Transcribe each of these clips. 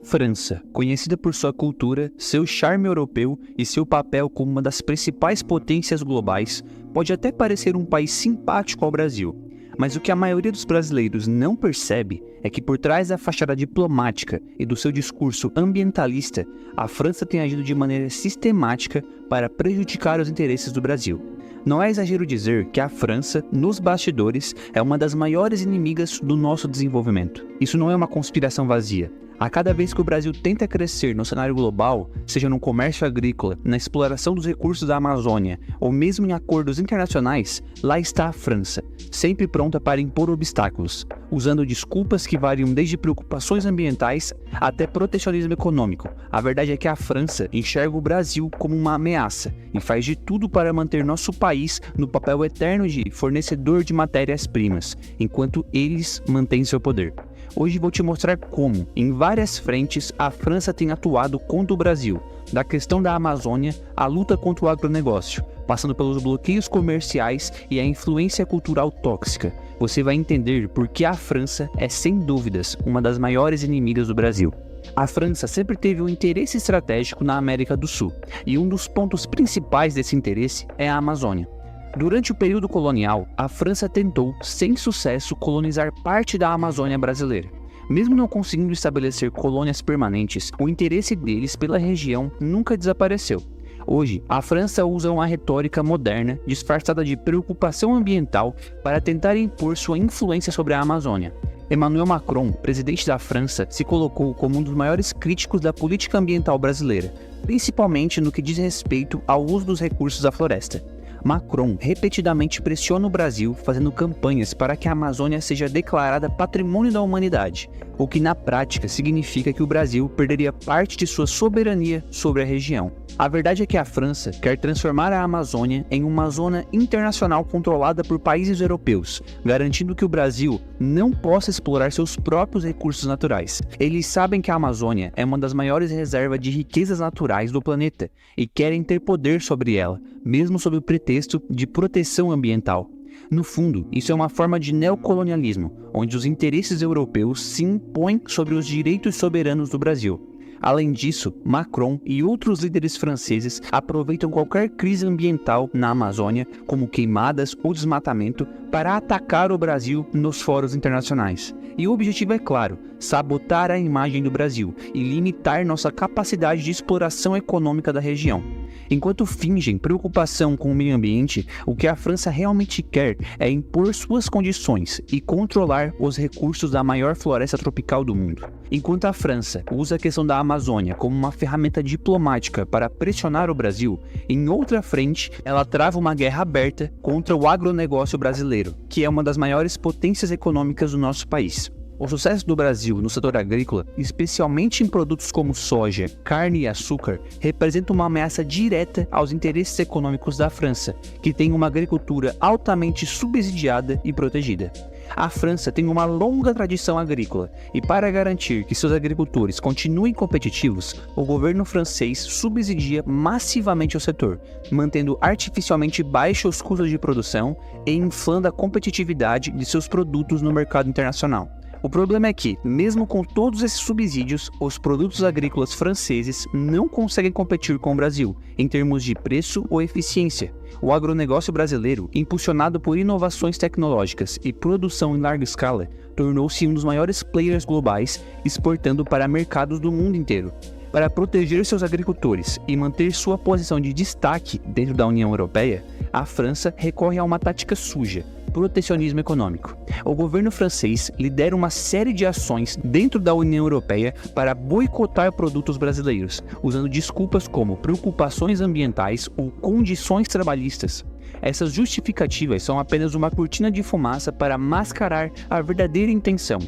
França, conhecida por sua cultura, seu charme europeu e seu papel como uma das principais potências globais, pode até parecer um país simpático ao Brasil. Mas o que a maioria dos brasileiros não percebe é que por trás da fachada diplomática e do seu discurso ambientalista, a França tem agido de maneira sistemática para prejudicar os interesses do Brasil. Não é exagero dizer que a França, nos bastidores, é uma das maiores inimigas do nosso desenvolvimento. Isso não é uma conspiração vazia. A cada vez que o Brasil tenta crescer no cenário global, seja no comércio agrícola, na exploração dos recursos da Amazônia ou mesmo em acordos internacionais, lá está a França, sempre pronta para impor obstáculos, usando desculpas que variam desde preocupações ambientais até protecionismo econômico. A verdade é que a França enxerga o Brasil como uma ameaça e faz de tudo para manter nosso país no papel eterno de fornecedor de matérias-primas, enquanto eles mantêm seu poder. Hoje vou te mostrar como, em várias frentes, a França tem atuado contra o Brasil, da questão da Amazônia à luta contra o agronegócio, passando pelos bloqueios comerciais e a influência cultural tóxica. Você vai entender por que a França é, sem dúvidas, uma das maiores inimigas do Brasil. A França sempre teve um interesse estratégico na América do Sul, e um dos pontos principais desse interesse é a Amazônia. Durante o período colonial, a França tentou, sem sucesso, colonizar parte da Amazônia brasileira. Mesmo não conseguindo estabelecer colônias permanentes, o interesse deles pela região nunca desapareceu. Hoje, a França usa uma retórica moderna, disfarçada de preocupação ambiental, para tentar impor sua influência sobre a Amazônia. Emmanuel Macron, presidente da França, se colocou como um dos maiores críticos da política ambiental brasileira, principalmente no que diz respeito ao uso dos recursos da floresta. Macron repetidamente pressiona o Brasil, fazendo campanhas para que a Amazônia seja declarada patrimônio da humanidade, o que na prática significa que o Brasil perderia parte de sua soberania sobre a região. A verdade é que a França quer transformar a Amazônia em uma zona internacional controlada por países europeus, garantindo que o Brasil não possa explorar seus próprios recursos naturais. Eles sabem que a Amazônia é uma das maiores reservas de riquezas naturais do planeta e querem ter poder sobre ela, mesmo sob o pretexto de proteção ambiental. No fundo, isso é uma forma de neocolonialismo, onde os interesses europeus se impõem sobre os direitos soberanos do Brasil. Além disso, Macron e outros líderes franceses aproveitam qualquer crise ambiental na Amazônia, como queimadas ou desmatamento, para atacar o Brasil nos fóruns internacionais. E o objetivo é claro: sabotar a imagem do Brasil e limitar nossa capacidade de exploração econômica da região. Enquanto fingem preocupação com o meio ambiente, o que a França realmente quer é impor suas condições e controlar os recursos da maior floresta tropical do mundo. Enquanto a França usa a questão da Amazônia como uma ferramenta diplomática para pressionar o Brasil, em outra frente, ela trava uma guerra aberta contra o agronegócio brasileiro, que é uma das maiores potências econômicas do nosso país. O sucesso do Brasil no setor agrícola, especialmente em produtos como soja, carne e açúcar, representa uma ameaça direta aos interesses econômicos da França, que tem uma agricultura altamente subsidiada e protegida. A França tem uma longa tradição agrícola e, para garantir que seus agricultores continuem competitivos, o governo francês subsidia massivamente o setor, mantendo artificialmente baixos custos de produção e inflando a competitividade de seus produtos no mercado internacional. O problema é que, mesmo com todos esses subsídios, os produtos agrícolas franceses não conseguem competir com o Brasil, em termos de preço ou eficiência. O agronegócio brasileiro, impulsionado por inovações tecnológicas e produção em larga escala, tornou-se um dos maiores players globais, exportando para mercados do mundo inteiro. Para proteger seus agricultores e manter sua posição de destaque dentro da União Europeia, a França recorre a uma tática suja: protecionismo econômico. O governo francês lidera uma série de ações dentro da União Europeia para boicotar produtos brasileiros, usando desculpas como preocupações ambientais ou condições trabalhistas. Essas justificativas são apenas uma cortina de fumaça para mascarar a verdadeira intenção: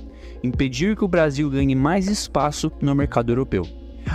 impedir que o Brasil ganhe mais espaço no mercado europeu.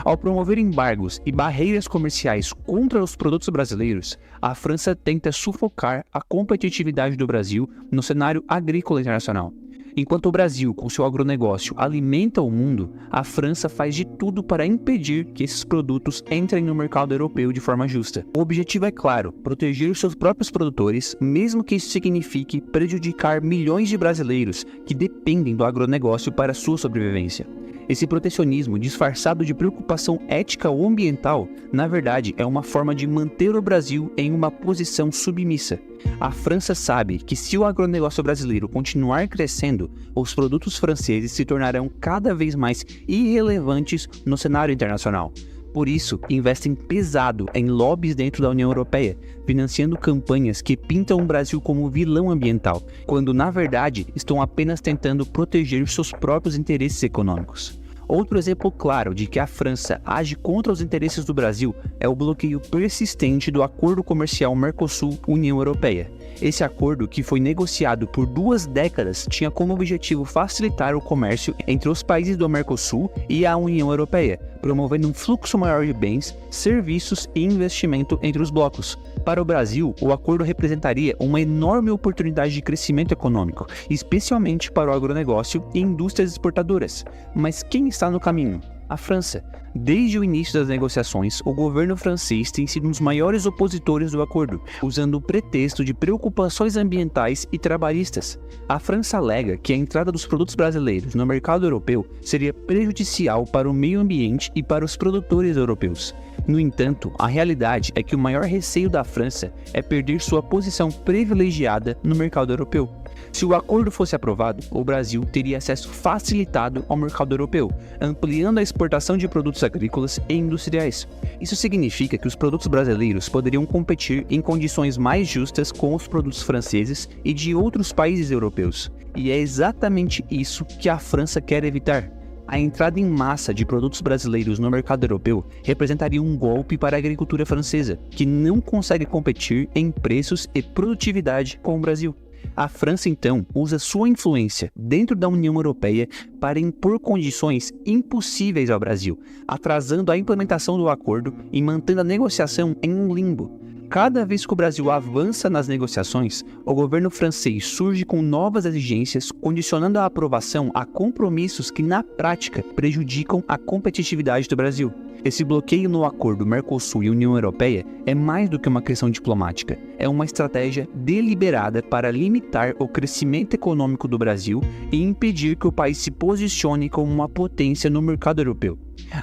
Ao promover embargos e barreiras comerciais contra os produtos brasileiros, a França tenta sufocar a competitividade do Brasil no cenário agrícola internacional. Enquanto o Brasil, com seu agronegócio, alimenta o mundo, a França faz de tudo para impedir que esses produtos entrem no mercado europeu de forma justa. O objetivo é claro: proteger os seus próprios produtores, mesmo que isso signifique prejudicar milhões de brasileiros que dependem do agronegócio para sua sobrevivência. Esse protecionismo, disfarçado de preocupação ética ou ambiental, na verdade é uma forma de manter o Brasil em uma posição submissa. A França sabe que se o agronegócio brasileiro continuar crescendo, os produtos franceses se tornarão cada vez mais irrelevantes no cenário internacional. Por isso, investem pesado em lobbies dentro da União Europeia, financiando campanhas que pintam o Brasil como vilão ambiental, quando na verdade estão apenas tentando proteger seus próprios interesses econômicos. Outro exemplo claro de que a França age contra os interesses do Brasil é o bloqueio persistente do Acordo Comercial Mercosul-União Europeia. Esse acordo, que foi negociado por 2 décadas, tinha como objetivo facilitar o comércio entre os países do Mercosul e a União Europeia, promovendo um fluxo maior de bens, serviços e investimento entre os blocos. Para o Brasil, o acordo representaria uma enorme oportunidade de crescimento econômico, especialmente para o agronegócio e indústrias exportadoras. Mas quem está no caminho? A França. Desde o início das negociações, o governo francês tem sido um dos maiores opositores do acordo, usando o pretexto de preocupações ambientais e trabalhistas. A França alega que a entrada dos produtos brasileiros no mercado europeu seria prejudicial para o meio ambiente e para os produtores europeus. No entanto, a realidade é que o maior receio da França é perder sua posição privilegiada no mercado europeu. Se o acordo fosse aprovado, o Brasil teria acesso facilitado ao mercado europeu, ampliando a exportação de produtos agrícolas e industriais. Isso significa que os produtos brasileiros poderiam competir em condições mais justas com os produtos franceses e de outros países europeus. E é exatamente isso que a França quer evitar. A entrada em massa de produtos brasileiros no mercado europeu representaria um golpe para a agricultura francesa, que não consegue competir em preços e produtividade com o Brasil. A França, então, usa sua influência dentro da União Europeia para impor condições impossíveis ao Brasil, atrasando a implementação do acordo e mantendo a negociação em um limbo. Cada vez que o Brasil avança nas negociações, o governo francês surge com novas exigências, condicionando a aprovação a compromissos que, na prática, prejudicam a competitividade do Brasil. Esse bloqueio no acordo Mercosul e União Europeia é mais do que uma questão diplomática. É uma estratégia deliberada para limitar o crescimento econômico do Brasil e impedir que o país se posicione como uma potência no mercado europeu.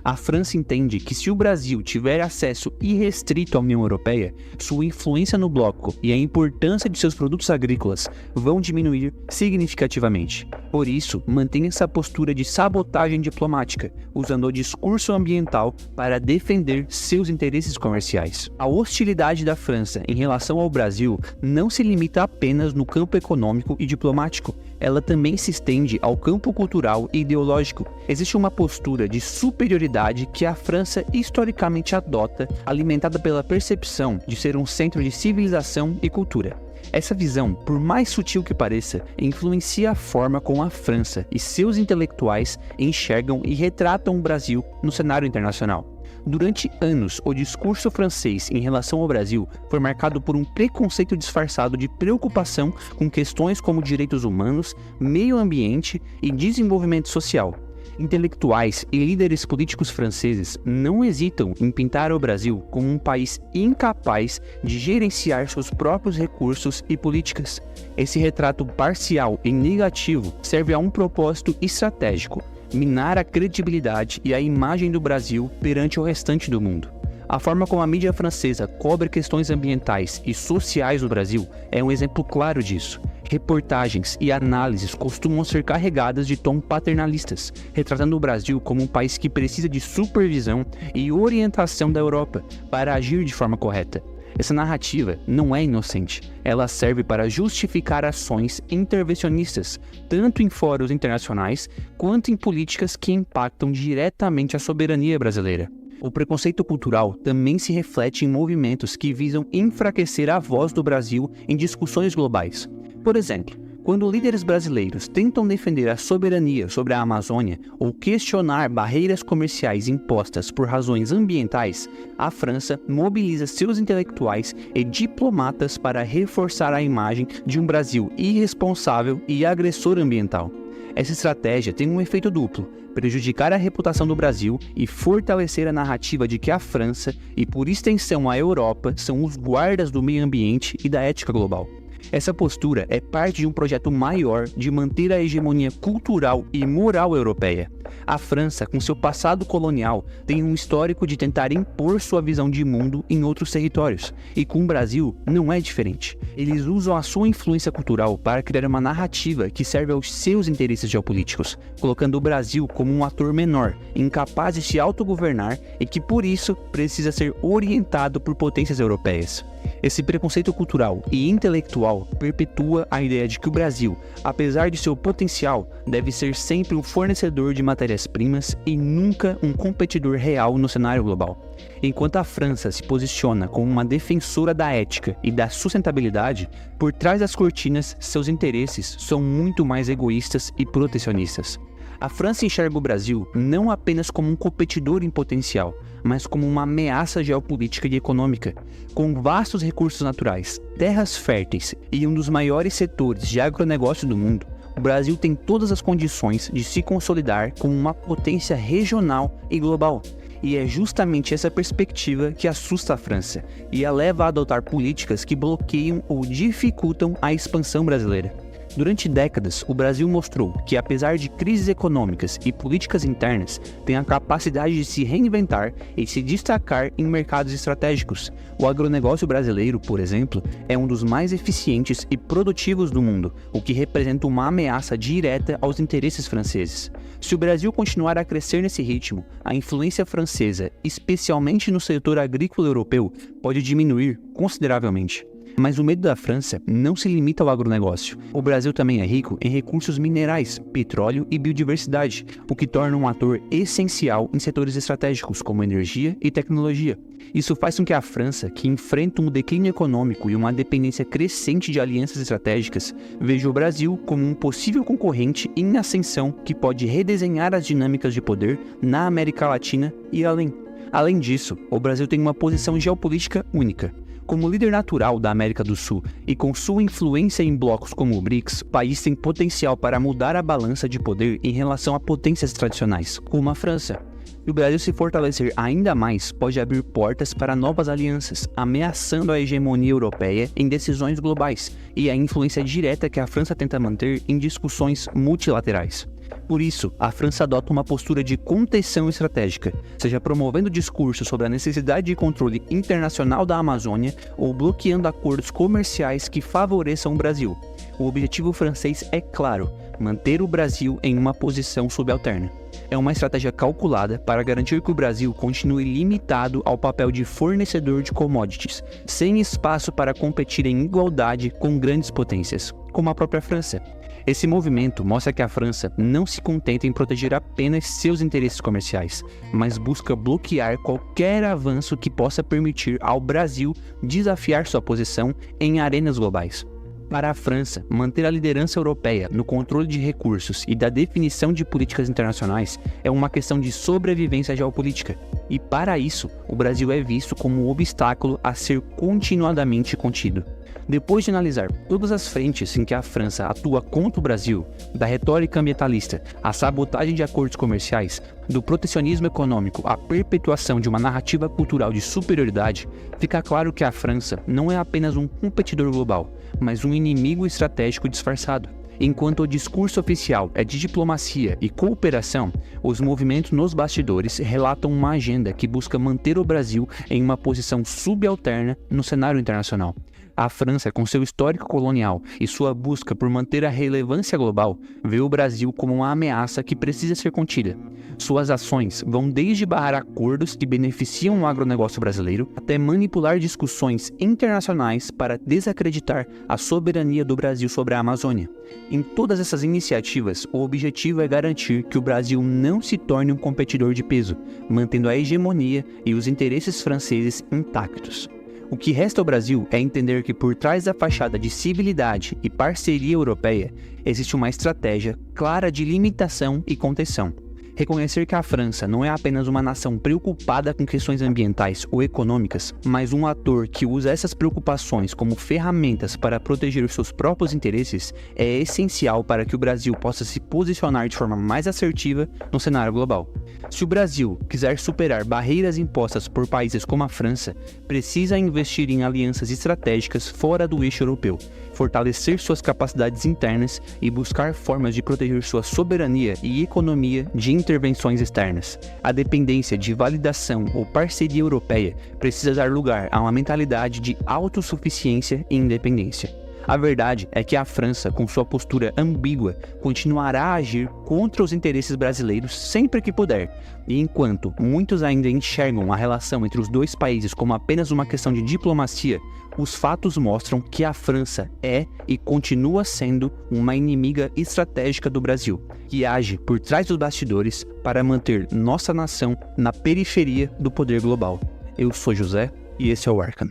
A França entende que se o Brasil tiver acesso irrestrito à União Europeia, sua influência no bloco e a importância de seus produtos agrícolas vão diminuir significativamente. Por isso, mantém essa postura de sabotagem diplomática, usando o discurso ambiental para defender seus interesses comerciais. A hostilidade da França em relação ao Brasil não se limita apenas no campo econômico e diplomático. Ela também se estende ao campo cultural e ideológico. Existe uma postura de superioridade que a França historicamente adota, alimentada pela percepção de ser um centro de civilização e cultura. Essa visão, por mais sutil que pareça, influencia a forma como a França e seus intelectuais enxergam e retratam o Brasil no cenário internacional. Durante anos, o discurso francês em relação ao Brasil foi marcado por um preconceito disfarçado de preocupação com questões como direitos humanos, meio ambiente e desenvolvimento social. Intelectuais e líderes políticos franceses não hesitam em pintar o Brasil como um país incapaz de gerenciar seus próprios recursos e políticas. Esse retrato parcial e negativo serve a um propósito estratégico: minar a credibilidade e a imagem do Brasil perante o restante do mundo. A forma como a mídia francesa cobre questões ambientais e sociais do Brasil é um exemplo claro disso. Reportagens e análises costumam ser carregadas de tom paternalistas, retratando o Brasil como um país que precisa de supervisão e orientação da Europa para agir de forma correta. Essa narrativa não é inocente, ela serve para justificar ações intervencionistas, tanto em fóruns internacionais quanto em políticas que impactam diretamente a soberania brasileira. O preconceito cultural também se reflete em movimentos que visam enfraquecer a voz do Brasil em discussões globais. Por exemplo, quando líderes brasileiros tentam defender a soberania sobre a Amazônia ou questionar barreiras comerciais impostas por razões ambientais, a França mobiliza seus intelectuais e diplomatas para reforçar a imagem de um Brasil irresponsável e agressor ambiental. Essa estratégia tem um efeito duplo: prejudicar a reputação do Brasil e fortalecer a narrativa de que a França, e por extensão a Europa, são os guardas do meio ambiente e da ética global. Essa postura é parte de um projeto maior de manter a hegemonia cultural e moral europeia. A França, com seu passado colonial, tem um histórico de tentar impor sua visão de mundo em outros territórios, e com o Brasil não é diferente. Eles usam a sua influência cultural para criar uma narrativa que serve aos seus interesses geopolíticos, colocando o Brasil como um ator menor, incapaz de se autogovernar e que, por isso, precisa ser orientado por potências europeias. Esse preconceito cultural e intelectual perpetua a ideia de que o Brasil, apesar de seu potencial, deve ser sempre um fornecedor de matérias-primas e nunca um competidor real no cenário global. Enquanto a França se posiciona como uma defensora da ética e da sustentabilidade, por trás das cortinas, seus interesses são muito mais egoístas e protecionistas. A França enxerga o Brasil não apenas como um competidor em potencial, mas como uma ameaça geopolítica e econômica. Com vastos recursos naturais, terras férteis e um dos maiores setores de agronegócio do mundo, o Brasil tem todas as condições de se consolidar como uma potência regional e global. E é justamente essa perspectiva que assusta a França e a leva a adotar políticas que bloqueiam ou dificultam a expansão brasileira. Durante décadas, o Brasil mostrou que, apesar de crises econômicas e políticas internas, tem a capacidade de se reinventar e se destacar em mercados estratégicos. O agronegócio brasileiro, por exemplo, é um dos mais eficientes e produtivos do mundo, o que representa uma ameaça direta aos interesses franceses. Se o Brasil continuar a crescer nesse ritmo, a influência francesa, especialmente no setor agrícola europeu, pode diminuir consideravelmente. Mas o medo da França não se limita ao agronegócio. O Brasil também é rico em recursos minerais, petróleo e biodiversidade, o que torna um ator essencial em setores estratégicos como energia e tecnologia. Isso faz com que a França, que enfrenta um declínio econômico e uma dependência crescente de alianças estratégicas, veja o Brasil como um possível concorrente em ascensão que pode redesenhar as dinâmicas de poder na América Latina e além. Além disso, o Brasil tem uma posição geopolítica única. Como líder natural da América do Sul e com sua influência em blocos como o BRICS, o país tem potencial para mudar a balança de poder em relação a potências tradicionais, como a França. E o Brasil se fortalecer ainda mais pode abrir portas para novas alianças, ameaçando a hegemonia europeia em decisões globais e a influência direta que a França tenta manter em discussões multilaterais. Por isso, a França adota uma postura de contenção estratégica, seja promovendo discursos sobre a necessidade de controle internacional da Amazônia ou bloqueando acordos comerciais que favoreçam o Brasil. O objetivo francês é claro: manter o Brasil em uma posição subalterna. É uma estratégia calculada para garantir que o Brasil continue limitado ao papel de fornecedor de commodities, sem espaço para competir em igualdade com grandes potências, como a própria França. Esse movimento mostra que a França não se contenta em proteger apenas seus interesses comerciais, mas busca bloquear qualquer avanço que possa permitir ao Brasil desafiar sua posição em arenas globais. Para a França, manter a liderança europeia no controle de recursos e da definição de políticas internacionais é uma questão de sobrevivência geopolítica. E para isso, o Brasil é visto como um obstáculo a ser continuadamente contido. Depois de analisar todas as frentes em que a França atua contra o Brasil, da retórica ambientalista à sabotagem de acordos comerciais, do protecionismo econômico à perpetuação de uma narrativa cultural de superioridade, fica claro que a França não é apenas um competidor global, mas um inimigo estratégico disfarçado. Enquanto o discurso oficial é de diplomacia e cooperação, os movimentos nos bastidores relatam uma agenda que busca manter o Brasil em uma posição subalterna no cenário internacional. A França, com seu histórico colonial e sua busca por manter a relevância global, vê o Brasil como uma ameaça que precisa ser contida. Suas ações vão desde barrar acordos que beneficiam o agronegócio brasileiro até manipular discussões internacionais para desacreditar a soberania do Brasil sobre a Amazônia. Em todas essas iniciativas, o objetivo é garantir que o Brasil não se torne um competidor de peso, mantendo a hegemonia e os interesses franceses intactos. O que resta ao Brasil é entender que por trás da fachada de civilidade e parceria europeia, existe uma estratégia clara de limitação e contenção. Reconhecer que a França não é apenas uma nação preocupada com questões ambientais ou econômicas, mas um ator que usa essas preocupações como ferramentas para proteger os seus próprios interesses é essencial para que o Brasil possa se posicionar de forma mais assertiva no cenário global. Se o Brasil quiser superar barreiras impostas por países como a França, precisa investir em alianças estratégicas fora do eixo europeu, fortalecer suas capacidades internas e buscar formas de proteger sua soberania e economia de intervenções externas. A dependência de validação ou parceria europeia precisa dar lugar a uma mentalidade de autossuficiência e independência. A verdade é que a França, com sua postura ambígua, continuará a agir contra os interesses brasileiros sempre que puder. E enquanto muitos ainda enxergam a relação entre os dois países como apenas uma questão de diplomacia, os fatos mostram que a França é e continua sendo uma inimiga estratégica do Brasil, que age por trás dos bastidores para manter nossa nação na periferia do poder global. Eu sou José e esse é o Arcan.